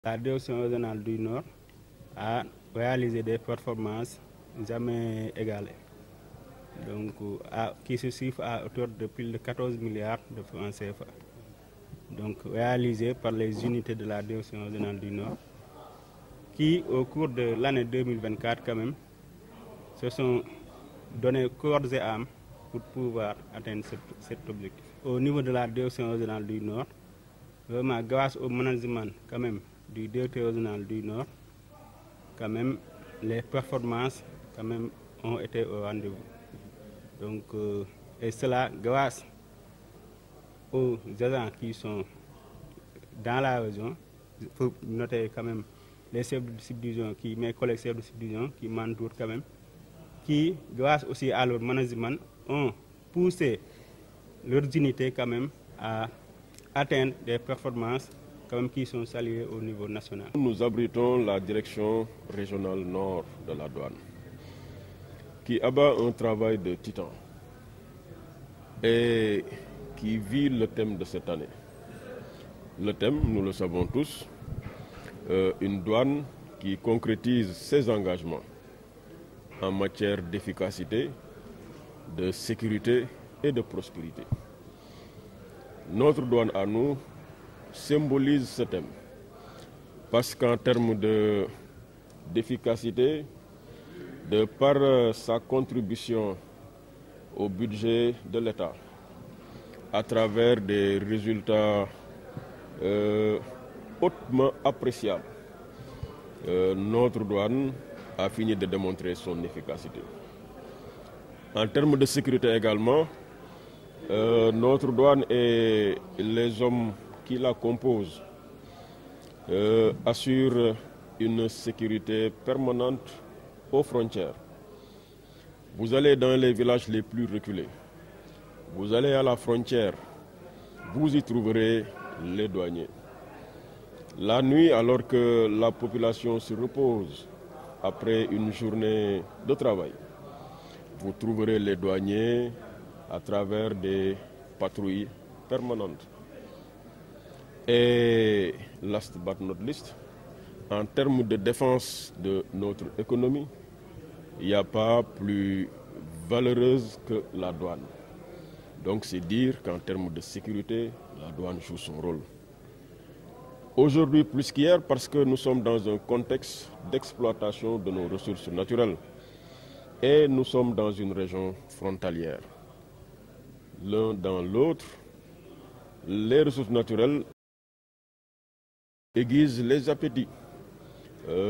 La direction régionale du Nord a réalisé des performances jamais égalées, donc qui se chiffrent à hauteur de plus de 14 milliards de francs CFA. Donc réalisées par les unités de la direction régionale du Nord, qui au cours de l'année 2024 quand même se sont donné corps et âme pour pouvoir atteindre cet objectif. Au niveau de la direction régionale du Nord, vraiment grâce au management quand même du directeur régional du Nord, quand même les performances quand même ont été au rendez-vous. Donc et cela grâce aux agents qui sont dans la région. Il faut noter quand même les chefs de subdivision, mes collègues chefs de subdivision qui m'entourent quand même, qui grâce aussi à leur management ont poussé leurs unités quand même à atteindre des performances quand même qui sont saluées au niveau national. Nous abritons la direction régionale nord de la douane qui abat un travail de titan et qui vit le thème de cette année. Le thème, nous le savons tous, une douane qui concrétise ses engagements en matière d'efficacité, de sécurité et de prospérité. Notre douane à nous symbolise ce thème parce qu'en termes d'efficacité, de par sa contribution au budget de l'État, à travers des résultats hautement appréciables, notre douane a fini de démontrer son efficacité. En termes de sécurité également, notre douane et les hommes qui la composent assurent une sécurité permanente aux frontières. Vous allez dans les villages les plus reculés, vous allez à la frontière, vous y trouverez les douaniers. La nuit, alors que la population se repose après une journée de travail, vous trouverez les douaniers à travers des patrouilles permanentes. Et last but not least, en termes de défense de notre économie, il n'y a pas plus valeureuse que la douane. Donc c'est dire qu'en termes de sécurité, la douane joue son rôle. Aujourd'hui plus qu'hier, parce que nous sommes dans un contexte d'exploitation de nos ressources naturelles et nous sommes dans une région frontalière. L'un dans l'autre, les ressources naturelles aiguisent les appétits,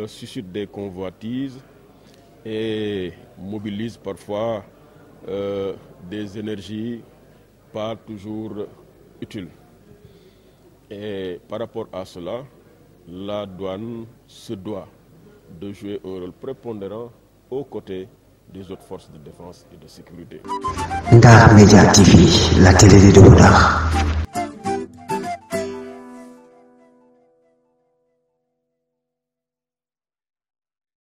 suscitent des convoitises et mobilisent parfois des énergies pas toujours utiles. Et par rapport à cela, la douane se doit de jouer un rôle prépondérant aux côtés des autres forces de défense et de sécurité. Ndar Média TV, la télé de Ndar.